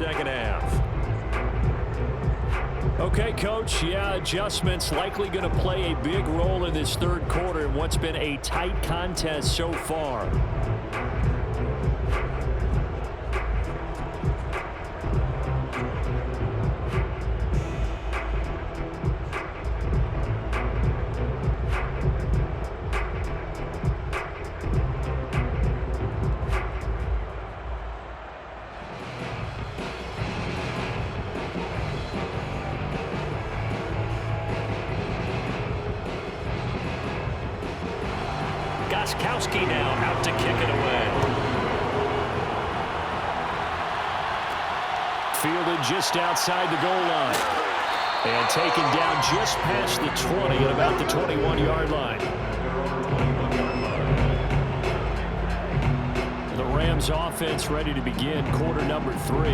Second half. Okay, Coach, yeah, adjustments likely going to play a big role in this third quarter in what's been a tight contest so far. Goskowski now out to kick it away. Fielded just outside the goal line. And taken down just past the 20 at about the 21-yard line. The Rams offense ready to begin quarter number 3.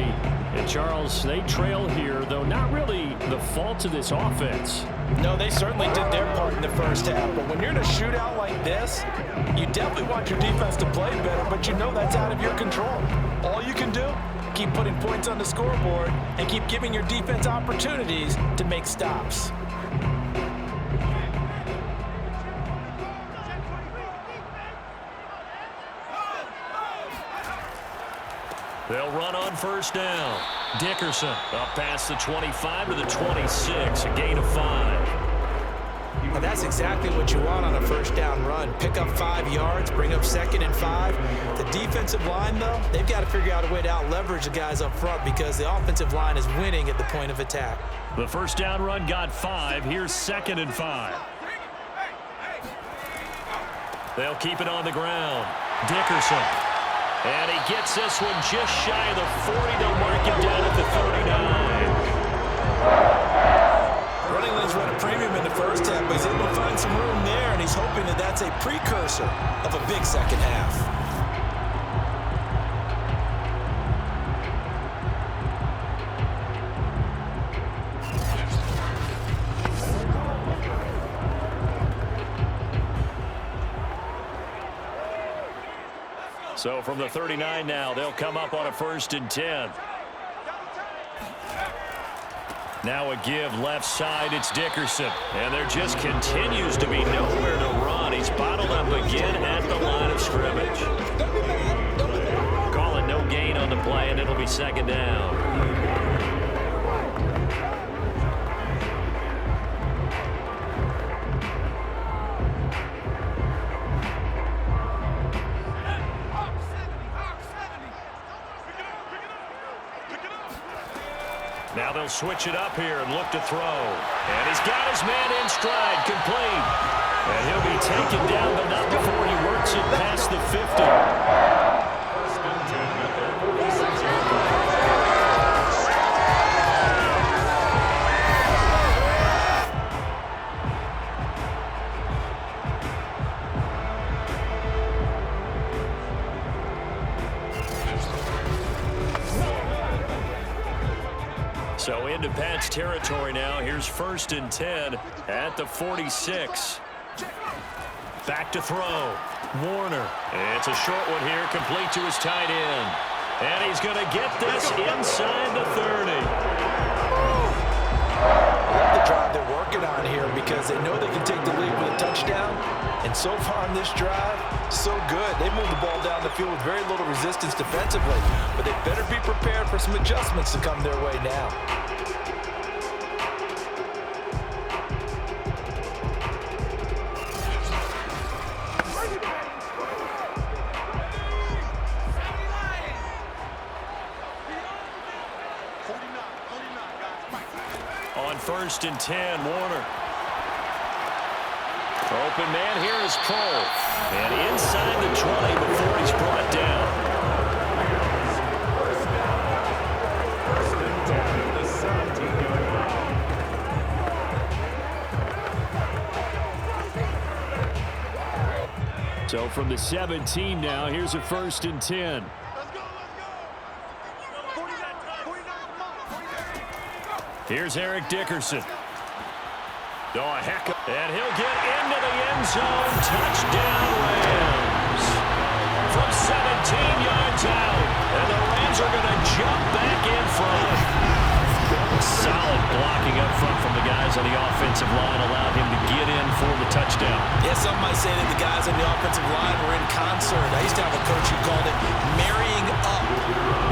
And Charles, they trail here, though not really the fault of this offense. No, they certainly did their part in the first half. But when you're in a shootout like this, you definitely want your defense to play better, but you know that's out of your control. All you can do, keep putting points on the scoreboard and keep giving your defense opportunities to make stops. They'll run on first down. Dickerson up past the 25 to the 26, a gain of 5. And that's exactly what you want on a first down run. Pick up 5 yards, bring up 2nd and 5. The defensive line, though, they've got to figure out a way to out-leverage the guys up front because the offensive line is winning at the point of attack. The first down run got 5. Here's 2nd and 5. They'll keep it on the ground. Dickerson. And he gets this one just shy of the 40. They'll mark him down at the 39. Running lanes run a premium in the first half, but he's able to find some room there, and he's hoping that that's a precursor of a big second half. So from the 39 now, they'll come up on a 1st and 10. Now a give left side, it's Dickerson. And there just continues to be nowhere to run. He's bottled up again at the line of scrimmage. Calling no gain on the play, and it'll be 2nd down. Now they'll switch it up here and look to throw. And he's got his man in stride, complete. And he'll be taken down, but not before he works it past the 50. So into Pat's territory now. Here's 1st and 10 at the 46. Back to throw. Warner. It's a short one here, complete to his tight end. And he's going to get this inside the 30. I love the drive they're working on here because they know they can take the lead with a touchdown. And so far on this drive, so good. They moved the ball down the field with very little resistance defensively. But they better be prepared for some adjustments to come their way now. On 1st and 10, Warner. Open man here is Cole. And inside the 20 before he's brought down. So from the 17 now, here's a 1st and 10. Here's Eric Dickerson. Oh, a heck of... And he'll get into the end zone. Touchdown, Rams. From 17 yards out. And the Rams Rams are going to jump back in front. Solid blocking up front from the guys on the offensive line allowed him to get in for the touchdown. Yeah, some might say that the guys on the offensive line were in concert. I used to have a coach who called it marrying up,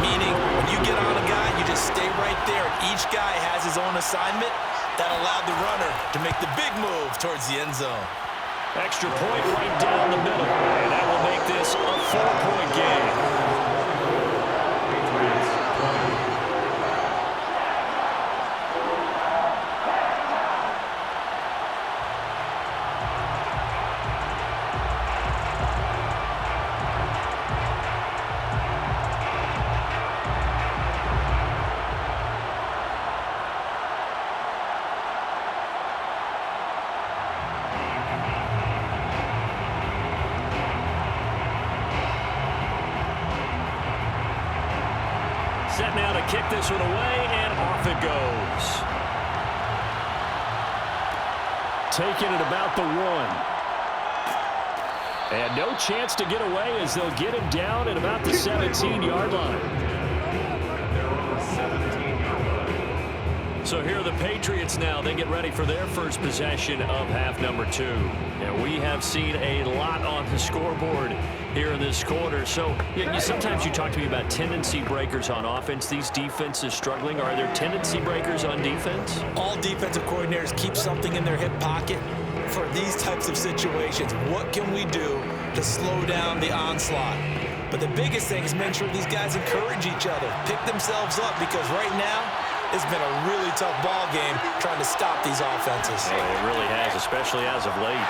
meaning when you get on a guy, you just stay right there. Each guy has his own assignment that allowed the runner to make the big move towards the end zone. Extra point right down the middle, and that will make this a 4-point game. Set now to kick this one away, and off it goes. Taking it about the 1. And no chance to get away as they'll get him down at about the 17-yard line. So here are the Patriots now. They get ready for their first possession of half number 2. And we have seen a lot on the scoreboard here in this quarter. So sometimes you talk to me about tendency breakers on offense. These defenses struggling. Are there tendency breakers on defense? All defensive coordinators keep something in their hip pocket for these types of situations. What can we do to slow down the onslaught? But the biggest thing is make sure these guys encourage each other, pick themselves up, because right now it's been a really tough ball game trying to stop these offenses. Yeah, it really has, especially as of late.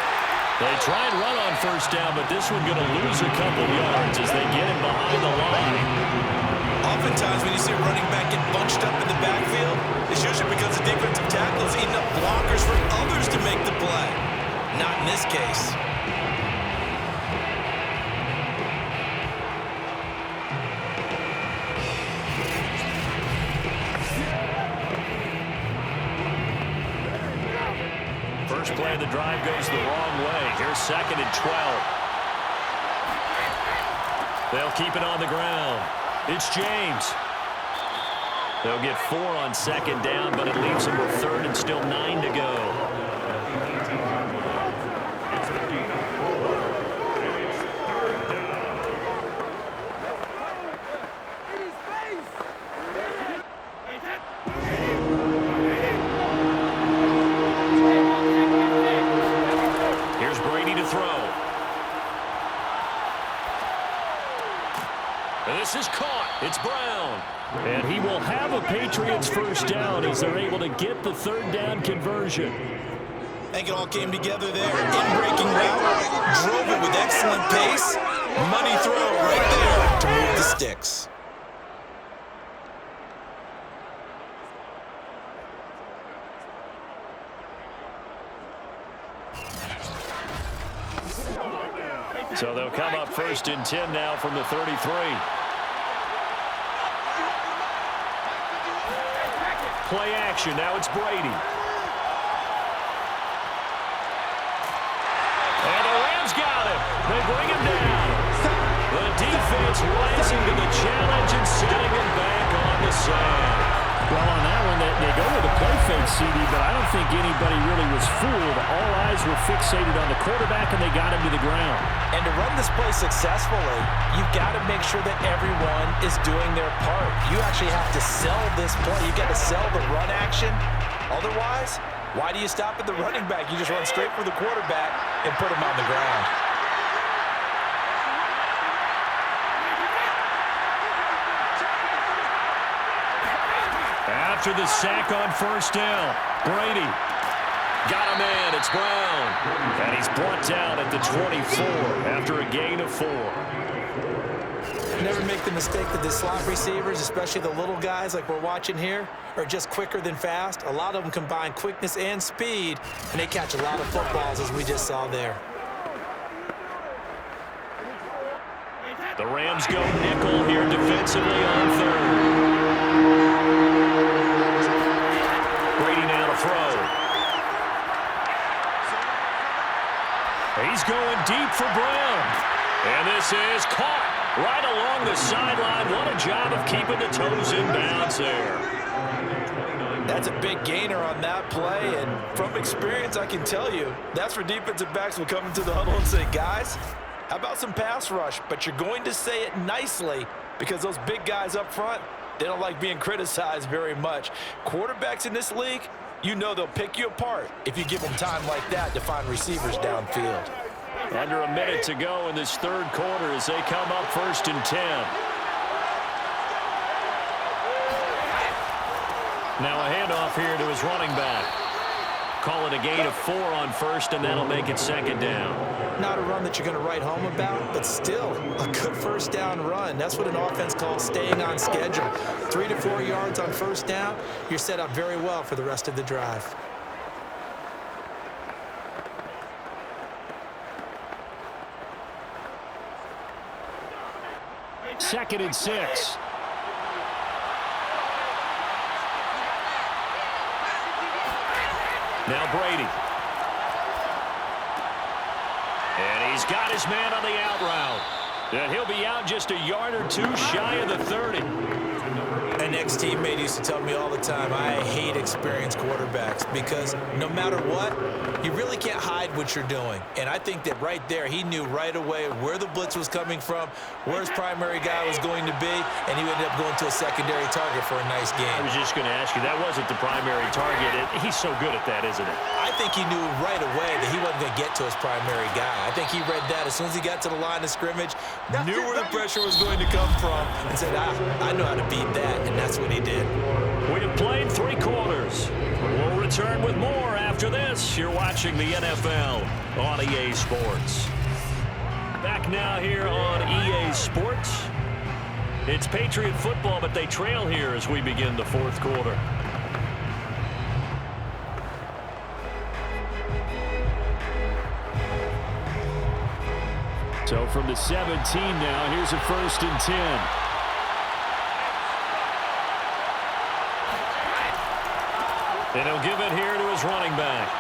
They try and run on first down, but this one going to lose a couple yards as they get him behind the line. Oftentimes when you see a running back get bunched up in the backfield, it's usually because the defensive tackle is eating up blockers for others to make the play. Not in this case. First play of the drive goes the wrong way. Here's 2nd and 12. They'll keep it on the ground. It's James. They'll get 4 on 2nd down, but it leaves them with 3rd and still 9 to go. Here's Brady to throw. This is caught. It's Brown. And he will have a Patriots first down as they're able to get the 3rd down conversion. I think it all came together there. In-breaking route, drove it with excellent pace. Money throw right there to move the sticks. So they'll come up 1st and 10 now from the 33. Play action. Now it's Brady. And the Rams got him. They bring him down. The defense rising to the challenge and setting him back on the sand. Well, on that one, they go with a play fake, CD, but I don't think anybody really was fooled. All eyes were fixated on the quarterback, and they got him to the ground. And to run this play successfully, you've got to make sure that everyone is doing their part. You actually have to sell this play. You've got to sell the run action. Otherwise, why do you stop at the running back? You just run straight for the quarterback and put him on the ground. After the sack on 1st down, Brady got him in. It's Brown. And he's brought down at the 24 after a gain of 4. Never make the mistake that the slot receivers, especially the little guys like we're watching here, are just quicker than fast. A lot of them combine quickness and speed, and they catch a lot of footballs, as we just saw there. The Rams go nickel here defensively on 3rd. Brady now to throw. He's going deep for Brown. And this is caught right along along the sideline. What a job of keeping the toes in bounds there. That's a big gainer on that play, and from experience, I can tell you, that's where defensive backs will come into the huddle and say, guys, how about some pass rush? But you're going to say it nicely because those big guys up front, they don't like being criticized very much. Quarterbacks in this league, you know they'll pick you apart if you give them time like that to find receivers downfield. Under a minute to go in this third quarter as they come up 1st and 10. Now a handoff here to his running back. Call it a gain of 4 on first, and that'll make it 2nd down. Not a run that you're going to write home about, but still a good first down run. That's what an offense calls staying on schedule. 3 to 4 yards on first down, you're set up very well for the rest of the drive. Second and 6. Now Brady. And he's got his man on the out route. And he'll be out just a yard or 2 shy of the 30. An ex-teammate used to tell me all the time, I hate experienced quarterbacks because no matter what, you really can't hide what you're doing. And I think that right there, he knew right away where the blitz was coming from, where his primary guy was going to be, and he ended up going to a secondary target for a nice game. I was just going to ask you, that wasn't the primary target. He's so good at that, isn't it? I think he knew right away that he wasn't going to get to his primary guy. I think he read that as soon as he got to the line of scrimmage, knew where the pressure was going to come from, and said, I know how to beat that, and that's what he did. We have played 3 quarters. We'll return with more after this. You're watching the NFL on EA Sports. Back now here on EA Sports. It's Patriot football, but they trail here as we begin the 4th quarter. So from the 17 now, here's a 1st and 10. And he'll give it here to his running back.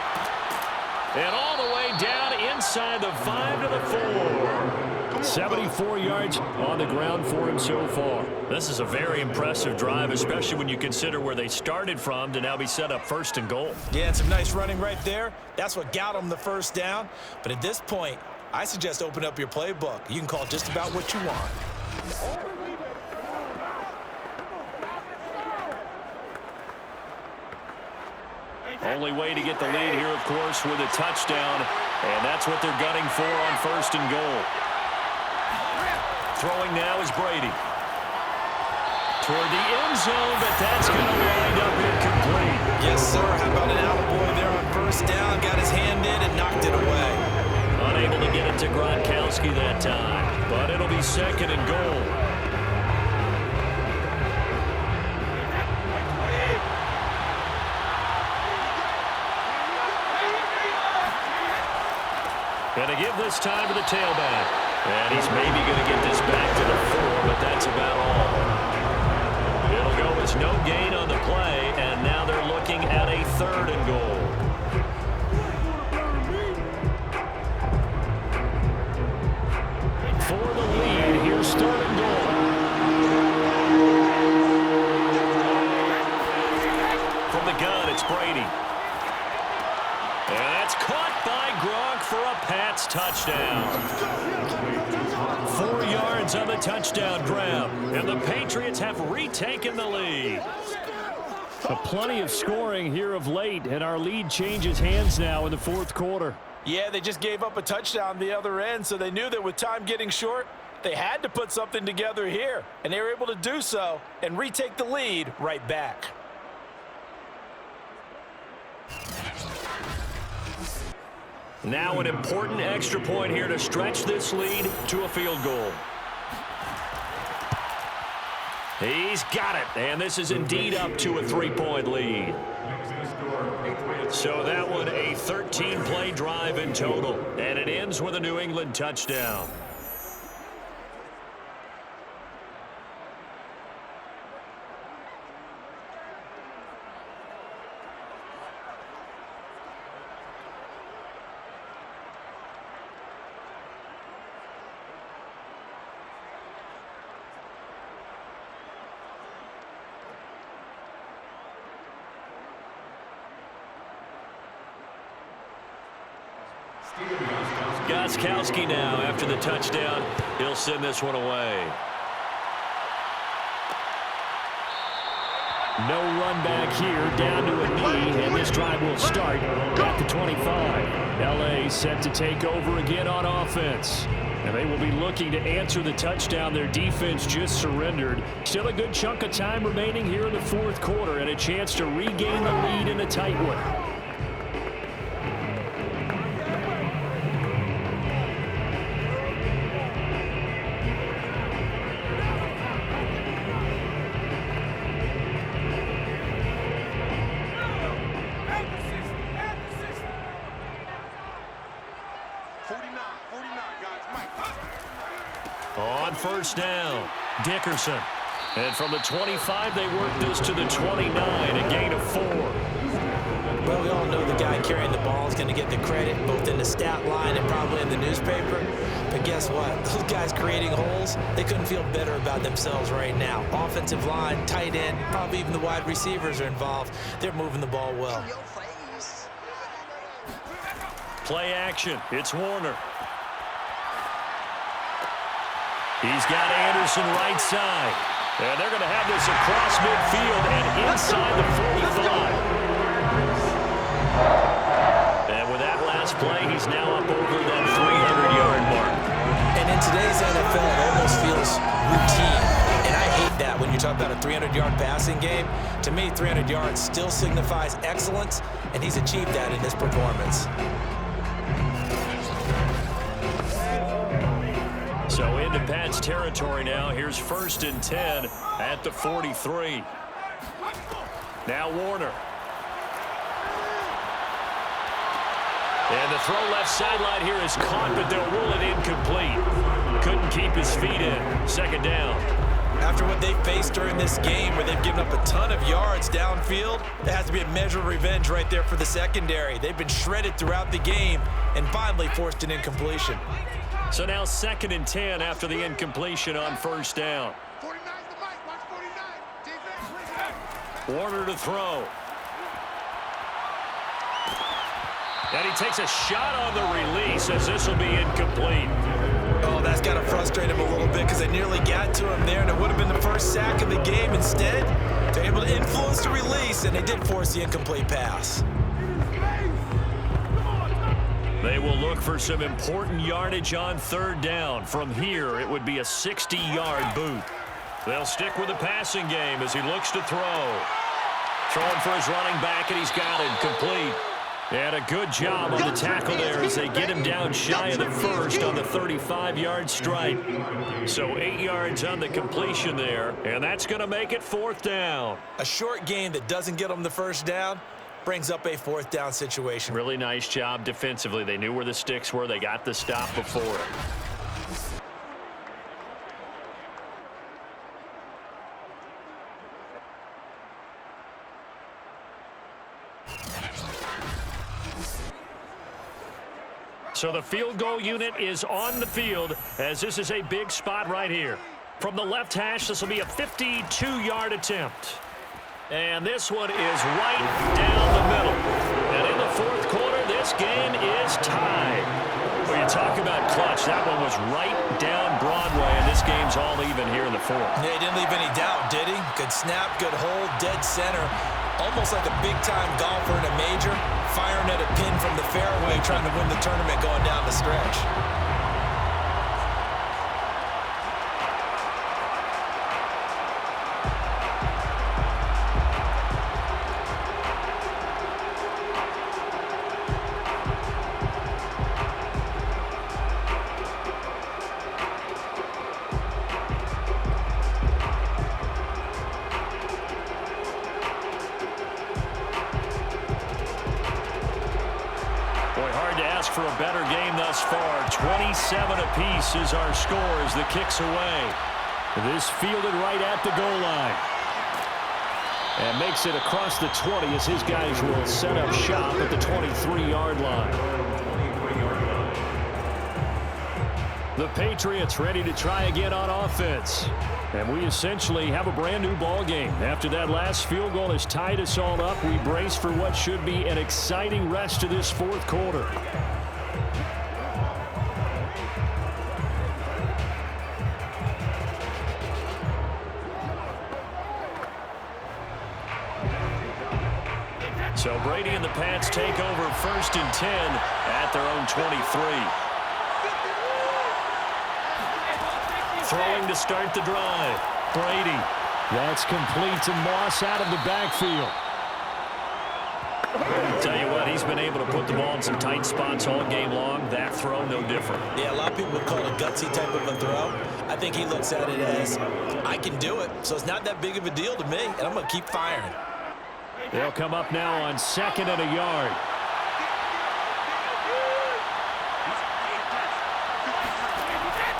And all the way down inside the 5 to the 4. 74 yards on the ground for him so far. This is a very impressive drive, especially when you consider where they started from to now be set up 1st and goal. Yeah, and some nice running right there. That's what got him the first down. But at this point, I suggest open up your playbook. You can call just about what you want. Only way to get the lead here, of course, with a touchdown. And that's what they're gunning for on 1st and goal. Throwing now is Brady. Toward the end zone, but that's going to wind up incomplete. Yes, sir. How about an attaboy there on first down? Got his hand in and knocked it away. Unable to get it to Gronkowski that time. But it'll be 2nd and goal. Going to give this time to the tailback. And he's maybe going to get this back to the 4, but that's about all. It'll go as no gain on the play, and now they're looking at a 3rd and goal. For the lead, here's 3rd and goal. From the gun, it's Brady. And that's caught by Gronk for a Pats touchdown. 4 yards on the touchdown grab, and the Patriots have retaken the lead. Plenty of scoring here of late, and our lead changes hands now in the 4th quarter. Yeah, they just gave up a touchdown the other end, so they knew that with time getting short, they had to put something together here, and they were able to do so and retake the lead right back. Now an important extra point here to stretch this lead to a field goal. He's got it, and this is indeed up to a 3-point lead. So that one a 13-play drive in total, and it ends with a New England touchdown. Gostkowski now after the touchdown. He'll send this one away. No run back here, down to a knee, and this drive will start at the 25. L.A. set to take over again on offense. And they will be looking to answer the touchdown their defense just surrendered. Still a good chunk of time remaining here in the fourth quarter and a chance to regain the lead in a tight one. On first down, Dickerson. And from the 25, they work this to the 29, a gain of 4. Well, we all know the guy carrying the ball is going to get the credit, both in the stat line and probably in the newspaper. But guess what? Those guys creating holes, they couldn't feel better about themselves right now. Offensive line, tight end, probably even the wide receivers are involved. They're moving the ball well. Play action. It's Warner. He's got Anderson right side. And they're going to have this across midfield and inside the 45. And with that last play, he's now up over that 300-yard mark. And in today's NFL, it almost feels routine. And I hate that when you talk about a 300-yard passing game. To me, 300 yards still signifies excellence, and he's achieved that in this performance. So into Pat's territory now. Here's 1st and 10 at the 43. Now Warner. And the throw left sideline here is caught, but they'll rule it incomplete. Couldn't keep his feet in. 2nd down. After what they faced during this game where they've given up a ton of yards downfield, there has to be a measure of revenge right there for the secondary. They've been shredded throughout the game and finally forced an incompletion. So now 2nd and 10 after the incompletion on 1st down. Warner to throw. And he takes a shot on the release as this will be incomplete. Oh, that's got to frustrate him a little bit because they nearly got to him there, and it would have been the first sack of the game. Instead, they're able to influence the release, and they did force the incomplete pass. They will look for some important yardage on 3rd down. From here, it would be a 60-yard boot. They'll stick with the passing game as he looks to throw. Throwing for his running back, and he's got it complete. And a good job on the tackle there as they get him down shy of the first on the 35-yard strike. So 8 yards on the completion there, and that's going to make it 4th down. A short game that doesn't get them the first down brings up a 4th down situation. Really nice job defensively. They knew where the sticks were. They got the stop before it. So the field goal unit is on the field as this is a big spot right here. From the left hash, this will be a 52-yard attempt. And this one is right down the middle. And in the 4th quarter, this game is tied. When you talk about clutch, that one was right down Broadway, and this game's all even here in the 4th. Yeah, he didn't leave any doubt, did he? Good snap, good hold, dead center. Almost like a big-time golfer in a major, firing at a pin from the fairway, trying to win the tournament going down the stretch. For a better game thus far. 27 apiece is our score as the kick's away. This fielded right at the goal line. And makes it across the 20 as his guys will set up shop at the 23-yard line. The Patriots ready to try again on offense. And we essentially have a brand new ball game. After that last field goal has tied us all up, we brace for what should be an exciting rest of this 4th quarter. So Brady and the Pats take over 1st and 10 at their own 23. Throwing to start the drive. Brady. That's complete to Moss out of the backfield. Tell you what, he's been able to put the ball in some tight spots all game long. That throw, no different. Yeah, a lot of people would call it a gutsy type of a throw. I think he looks at it as, I can do it, so it's not that big of a deal to me, and I'm going to keep firing. They'll come up now on 2nd and a yard.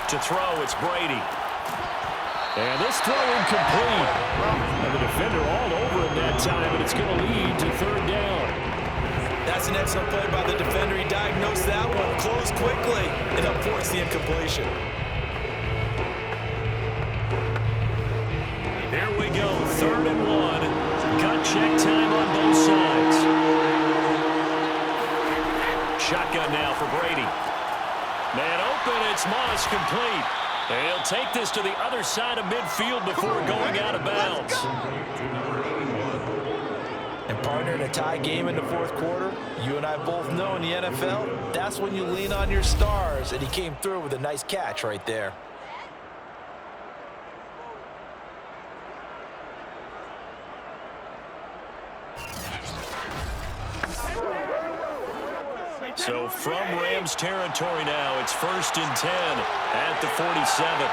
To throw, it's Brady. And this throw incomplete. And the defender all over him that time, and it's going to lead to 3rd down. That's an excellent play by the defender. He diagnosed that one, closed quickly, and avoids the incompletion. Here we go, 3rd and 1. Gut check time on both sides. Shotgun now for Brady. Man open, it's Moss, complete. And he'll take this to the other side of midfield before going out of bounds. And partner, in a tie game in the 4th quarter, you and I both know in the NFL, that's when you lean on your stars, and he came through with a nice catch right there. So from Rams territory now, it's 1st and 10 at the 47.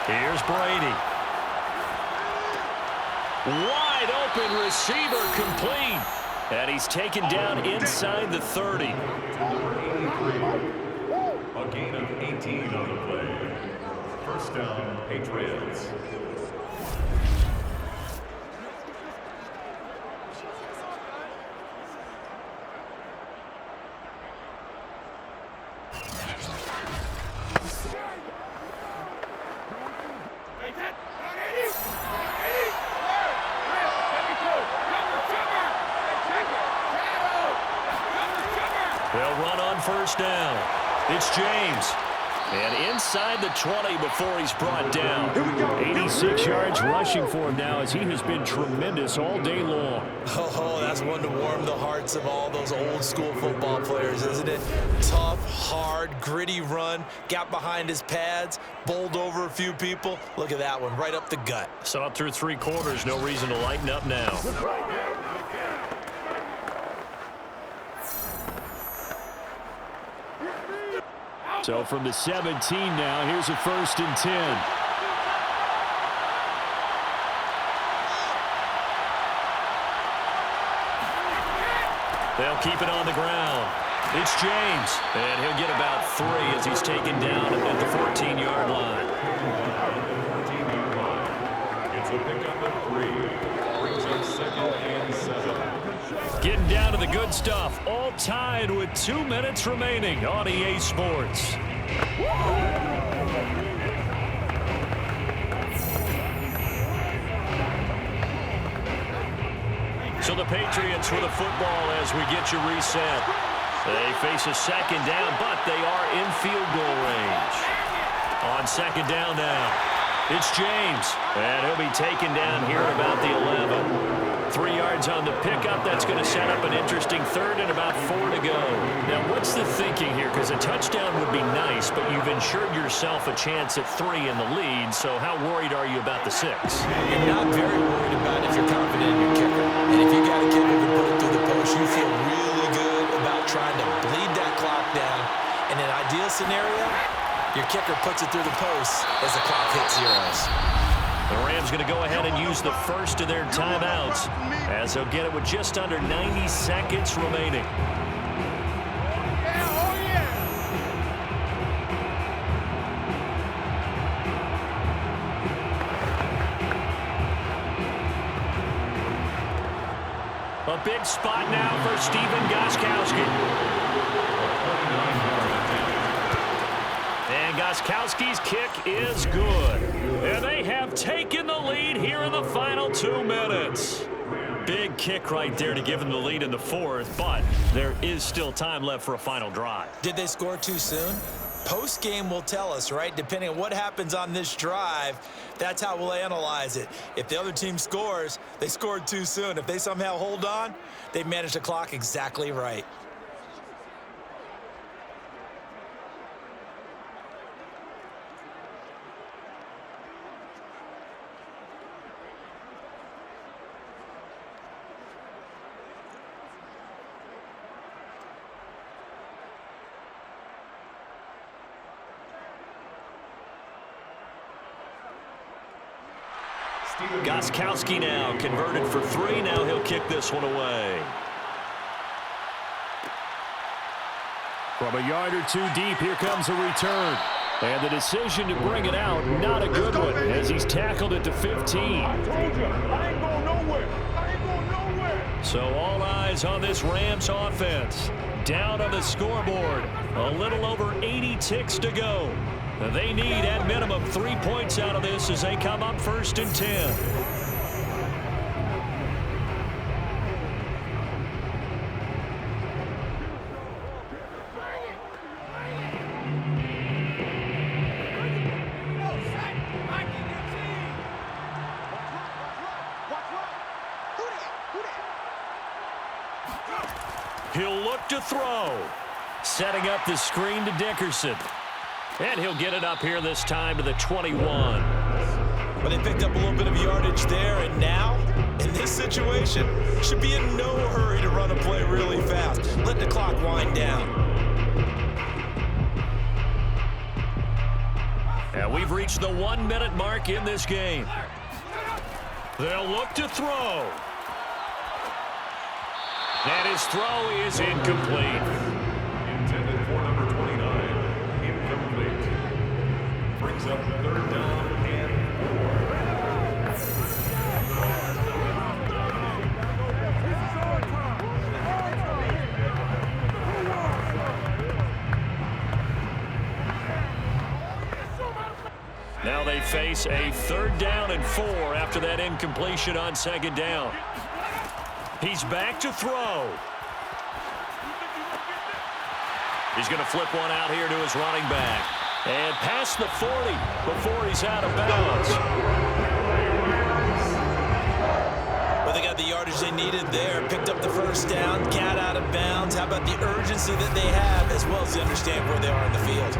Here's Brady. Wide open receiver, complete. And he's taken down inside the 30. A gain of 18 on the play. 1st down, Patriots. They'll run on 1st down. It's James. And inside the 20 before he's brought down. 86 yards rushing for him now as he has been tremendous all day long. Oh, that's one to warm the hearts of all those old school football players, isn't it? Tough, hard, gritty run, got behind his pads, bowled over a few people. Look at that one, right up the gut. Saw it through 3 quarters, no reason to lighten up now. So from the 17 now, here's a 1st and 10. They'll keep it on the ground. It's James. And he'll get about 3 as he's taken down at the 14-yard line. It's a pickup of 3. Brings up 2nd and 7. Getting down to the good stuff. All tied with 2 minutes remaining on EA Sports. So the Patriots with a football as we get you reset. They face a 2nd down, but they are in field goal range. On 2nd down now, it's James. And he'll be taken down here at about the 11. 3 yards on the pickup. That's going to set up an interesting 3rd and about 4 to go. Now, what's the thinking here? Because a touchdown would be nice, but you've ensured yourself a chance at 3 in the lead. So how worried are you about the 6? You're not very worried about it if you're confident in your kicker. And if you got a kicker who can put it through the post, you feel really good about trying to bleed that clock down. In an ideal scenario, your kicker puts it through the post as the clock hits zeros. The Rams going to go ahead and use the first of their timeouts as they'll get it with just under 90 seconds remaining. A big spot now for Stephen Gostkowski. And Gostkowski's kick is good. And they have taken the lead here in the final 2 minutes. Big kick right there to give them the lead in the 4th, but there is still time left for a final drive. Did they score too soon? Post-game will tell us, right? Depending on what happens on this drive, that's how we'll analyze it. If the other team scores, they scored too soon. If they somehow hold on, they managed the clock exactly right. Gostkowski now converted for 3. Now he'll kick this one away. From a yard or two deep, here comes a return. And the decision to bring it out, not a good one, as he's tackled at the 15. I told you, I ain't going nowhere. I ain't going nowhere. So all eyes on this Rams offense. Down on the scoreboard. A little over 80 ticks to go. They need, at minimum, 3 points out of this as they come up 1st and 10. He'll look to throw. Setting up the screen to Dickerson. And he'll get it up here this time to the 21. Well, they picked up a little bit of yardage there, and now, in this situation, should be in no hurry to run a play really fast. Let the clock wind down. And we've reached the 1-minute mark in this game. They'll look to throw. And his throw is incomplete. Intended for number 29. Incomplete. Brings up 3rd down and 4. Now they face a 3rd down and 4 after that incompletion on 2nd down. He's back to throw. He's going to flip one out here to his running back. And past the 40 before he's out of bounds. Well, they got the yardage they needed there. Picked up the 1st down, got out of bounds. How about the urgency that they have, as well as they understand where they are in the field?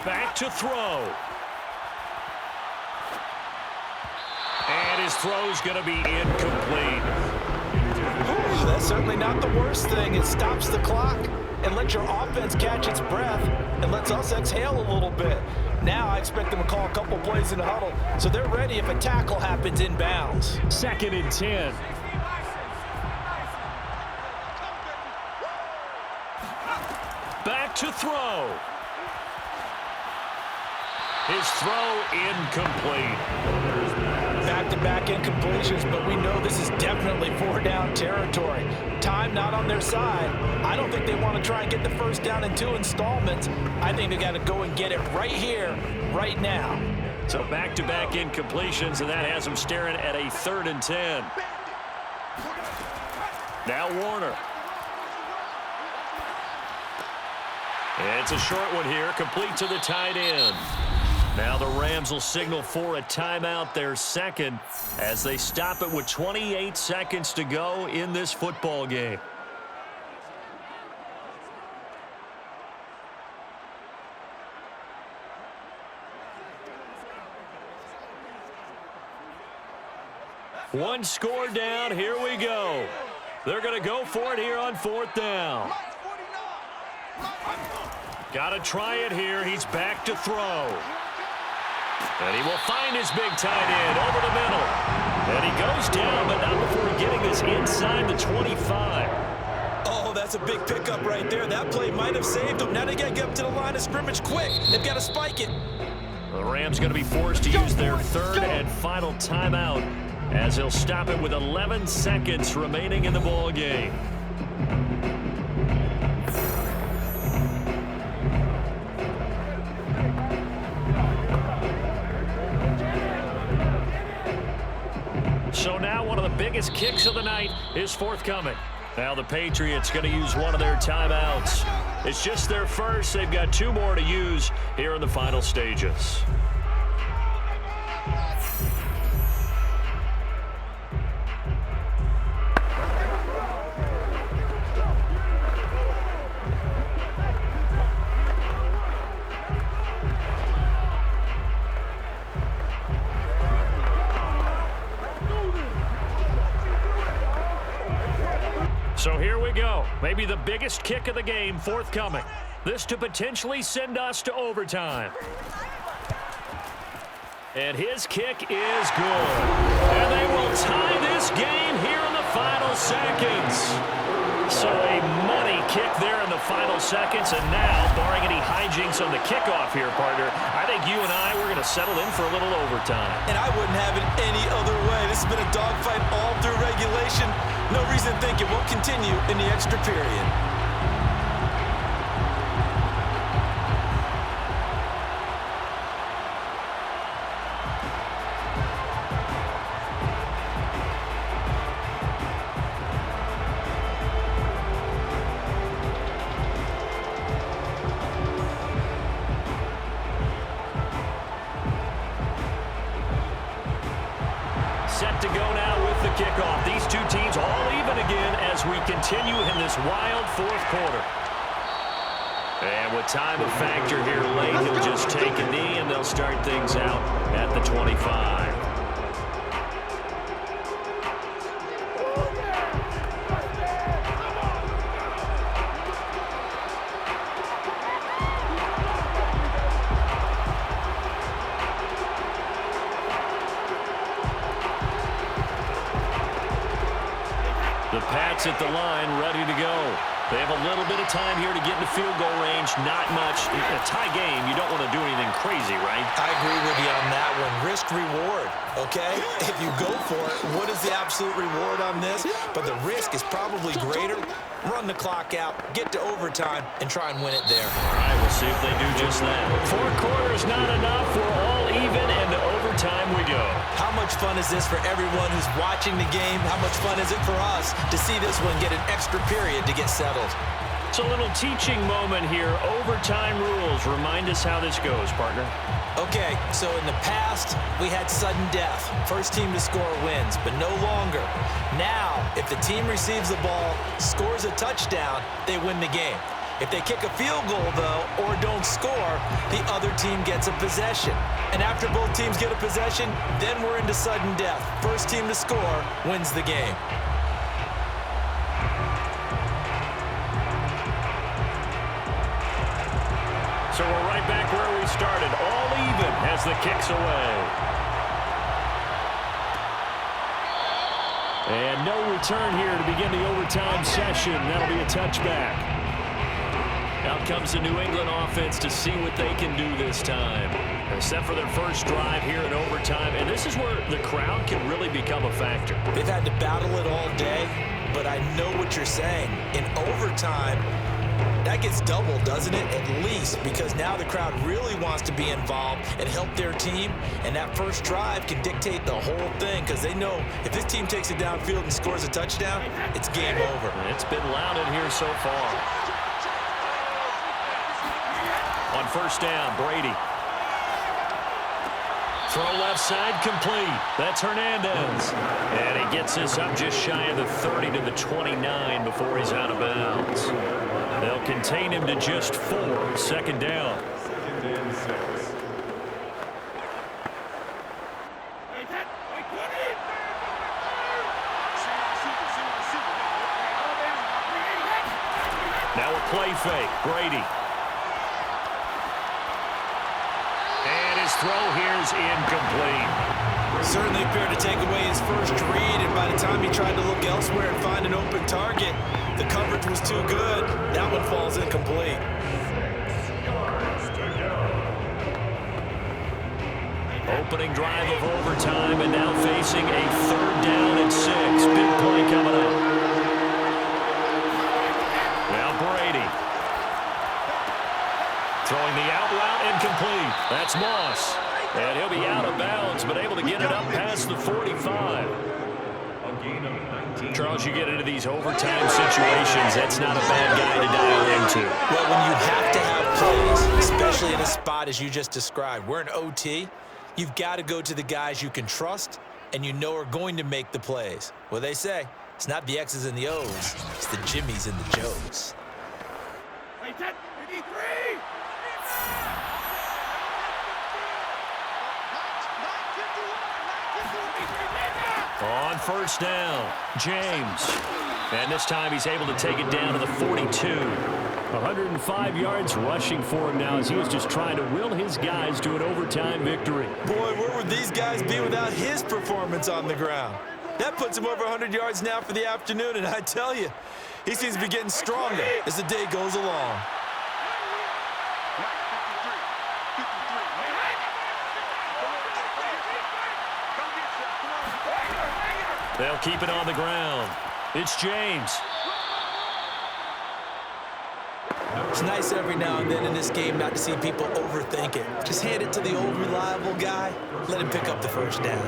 Back to throw. And his throw's going to be incomplete. That's certainly not the worst thing. It stops the clock and lets your offense catch its breath and lets us exhale a little bit. Now I expect them to call a couple plays in the huddle, so they're ready if a tackle happens in bounds. 2nd and 10. Back to throw. His throw incomplete. Back-to-back incompletions, but we know this is definitely 4-down territory. Time not on their side. I don't think they want to try and get the 1st down in 2 installments. I think they got to go and get it right here, right now. So back-to-back incompletions, and that has them staring at a 3rd and 10. Now Warner. It's a short one here, complete to the tight end. Now the Rams will signal for a timeout, their 2nd, as they stop it with 28 seconds to go in this football game. One score down, here we go. They're going to go for it here on 4th down. Got to try it here. He's back to throw. And he will find his big tight end over the middle. And he goes down, but not before getting this inside the 25. Oh, that's a big pickup right there. That play might have saved them. Now they got to get up to the line of scrimmage quick. They've got to spike it. The Rams going to be forced to use their 3rd and final timeout as he'll stop it with 11 seconds remaining in the ball game. biggest kicks of the night is forthcoming. Now the Patriots going to use one of their timeouts. It's just their first. They've got 2 more to use here in the final stages. So here we go. Maybe the biggest kick of the game forthcoming. This to potentially send us to overtime. And his kick is good. And they will tie this game here in the final seconds. So a money kick there in the final seconds. And now, barring any hijinks on the kickoff here, partner, I think you and I, we're going to settle in for a little overtime. And I wouldn't have it any other way. This has been a dogfight all through regulation. No reason to think it won't continue in the extra period. Set to go now with the kickoff. These 2 teams all even again as we continue in this wild 4th quarter. And with time a factor here late, he'll just take a knee and they'll start things out at the 25. The Pats at the line, ready to go. They have a little bit of time here to get into field goal range. Not much. In a tie game, you don't want to do anything crazy, right? I agree with you on that one. Risk-reward, okay? If you go for it, what is the absolute reward on this? But the risk is probably greater. Run the clock out, get to overtime, and try and win it there. All right, we'll see if they do just that. 4 quarters not enough. We're all even, and to overtime we go. How much fun is this for everyone who's watching the game? How much fun is it for us to see this one get an extra period to get settled? It's a little teaching moment here. Overtime rules. Remind us how this goes, partner. Okay, so in the past, we had sudden death. First team to score wins, but no longer. Now, if the team receives the ball, scores a touchdown, they win the game. If they kick a field goal, though, or don't score, the other team gets a possession. And after both teams get a possession, then we're into sudden death. First team to score wins the game. So we're right back where we started. All even as the kick's away. And no return here to begin the overtime session. That'll be a touchback. Out comes the New England offense to see what they can do this time. They're set for their first drive here in overtime, and this is where the crowd can really become a factor. They've had to battle it all day, but I know what you're saying. In overtime, that gets doubled, doesn't it? At least, because now the crowd really wants to be involved and help their team, and that first drive can dictate the whole thing because they know if this team takes it downfield and scores a touchdown, it's game over. It's been loud in here so far. On first down, Brady. Throw left side complete. That's Hernandez. And he gets this up just shy of the 30 to the 29 before he's out of bounds. They'll contain him to just 4. Second down. Second and 6. Now a play fake. Brady. And his throw here's incomplete. Certainly appeared to take away his first read, and by the time he tried to look elsewhere and find an open target, the coverage was too good. That one falls incomplete. Opening drive of overtime, and now facing a 3rd down and 6. Big play coming up. Now Brady. Throwing the out route incomplete. That's Moss. And he'll be out of bounds, but able to get it up past the 45. gain of 19. Charles, you get into these overtime situations, that's not a bad guy to dial into. Well, when you have to have plays, especially in a spot as you just described, we're in OT, you've got to go to the guys you can trust and you know are going to make the plays. Well, they say, it's not the X's and the O's, it's the Jimmys and the Joes. On first down, James. And this time he's able to take it down to the 42. 105 yards rushing for him now as he was just trying to will his guys to an overtime victory. Boy, where would these guys be without his performance on the ground? That puts him over 100 yards now for the afternoon, and I tell you, he seems to be getting stronger as the day goes along. They'll keep it on the ground. It's James. It's nice every now and then in this game not to see people overthink it. Just hand it to the old reliable guy. Let him pick up the first down.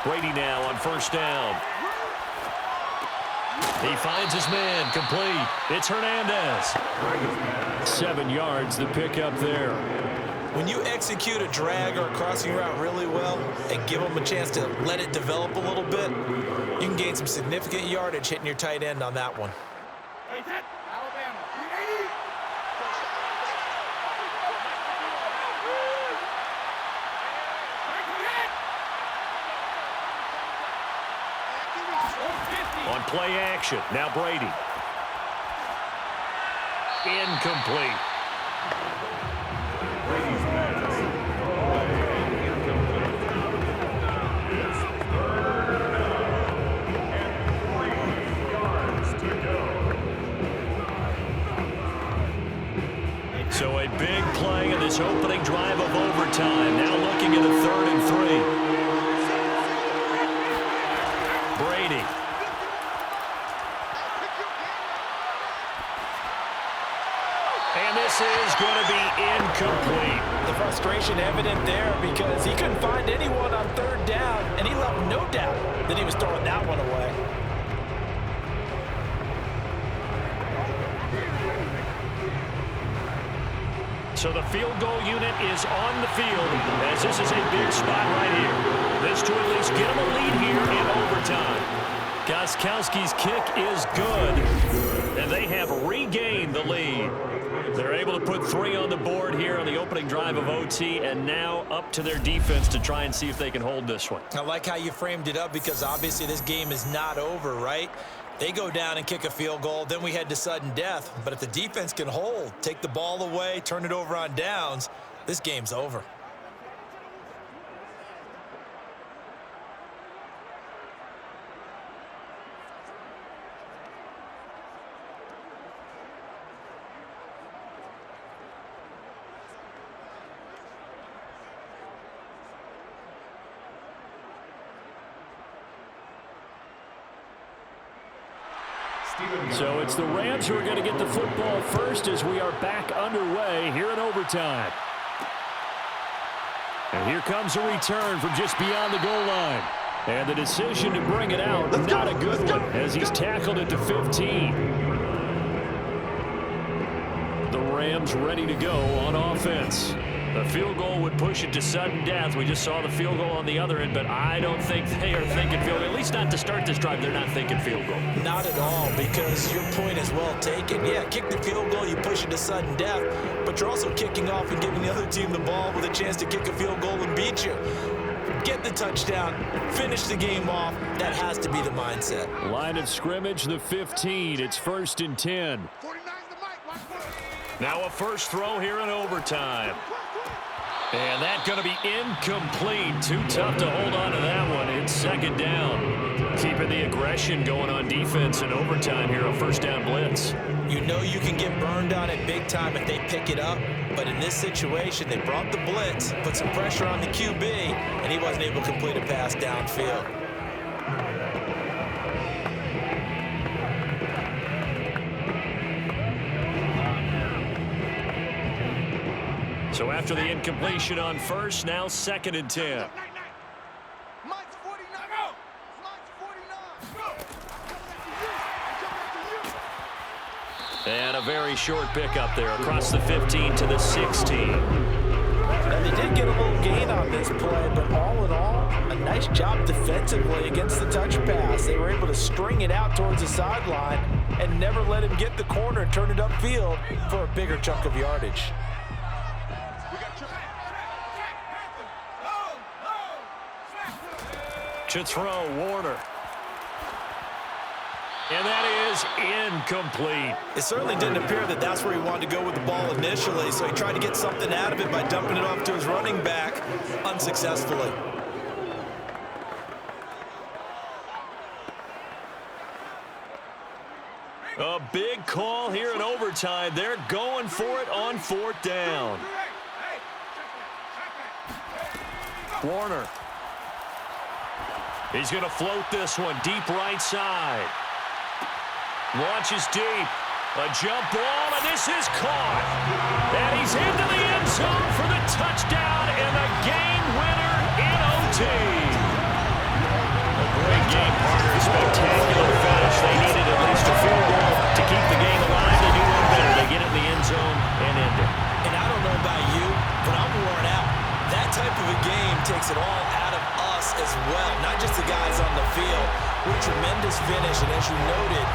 Brady now on first down. He finds his man, complete. It's Hernandez. 7 yards, the pickup there. When you execute a drag or a crossing route really well and give them a chance to let it develop a little bit, you can gain some significant yardage hitting your tight end on that one. On play action, now Brady. Incomplete. Brady's pass. Incomplete. It's 3rd down and 3 yards to go. So a big play in this opening drive of overtime. Now looking at a 3rd and 3. Brady. And this is going to be incomplete. The frustration evident there because he couldn't find anyone on 3rd down, and he left no doubt that he was throwing that one away. So the field goal unit is on the field as this is a big spot right here. This to at least get them a lead here in overtime. Gostkowski's kick is good, and they have regained the lead. They're able to put 3 on the board here on the opening drive of OT, and now up to their defense to try and see if they can hold this one. I like how you framed it up because obviously this game is not over, right? They go down and kick a field goal, then we head to sudden death. But if the defense can hold, take the ball away, turn it over on downs, this game's over. So it's the Rams who are going to get the football first as we are back underway here in overtime. And here comes a return from just beyond the goal line. And the decision to bring it out, not a good one, as he's tackled at the 15. The Rams ready to go on offense. The field goal would push it to sudden death. We just saw the field goal on the other end, but I don't think they are thinking field goal. At least not to start this drive. They're not thinking field goal. Not at all, because your point is well taken. Yeah, kick the field goal, you push it to sudden death, but you're also kicking off and giving the other team the ball with a chance to kick a field goal and beat you. Get the touchdown, finish the game off. That has to be the mindset. Line of scrimmage, the 15. It's 1st and 10. Now a first throw here in overtime. And that's going to be incomplete. Too tough to hold on to that one. It's 2nd down. Keeping the aggression going on defense in overtime here, a 1st down blitz. You know you can get burned on it big time if they pick it up, but in this situation, they brought the blitz, put some pressure on the QB, and he wasn't able to complete a pass downfield. After the incompletion on first, now 2nd and 10. And a very short pickup there across the 15 to the 16. Now, they did get a little gain on this play, but all in all, a nice job defensively against the touch pass. They were able to string it out towards the sideline and never let him get the corner and turn it upfield for a bigger chunk of yardage. To throw, Warner. And that is incomplete. It certainly didn't appear that that's where he wanted to go with the ball initially, so he tried to get something out of it by dumping it off to his running back unsuccessfully. A big call here in overtime. They're going for it on 4th down. Warner. He's going to float this one deep right side. Launches deep. A jump ball, and this is caught. And he's into the end zone for the touchdown and the game winner in OT. A great game, partner. Spectacular finish. They needed at least a field goal to keep the game alive. They do one better. They get it in the end zone and end it. And I don't know about you, but I'm worn out. That type of a game takes it all out of us as well, not just the guys on the field. What a tremendous finish, and as you noted,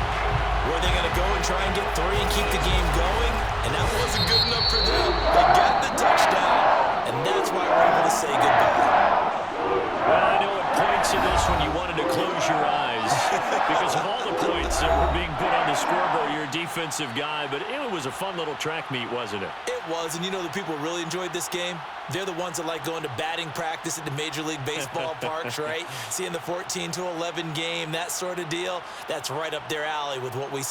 were they going to go and try and get 3 and keep the game going? And that wasn't good enough for them. They got the touchdown, and that's why we're able to say goodbye. Well, I know at points in this one you wanted to close your eyes because of all the points that were being put on the scoreboard. You're a defensive guy, but it was a fun little track meet, wasn't it? It was, and you know the people really enjoyed this game? They're the ones that like going to batting practice at the Major League Baseball parks, right? Seeing the 14-11 game, that sort of deal, that's right up their alley with what we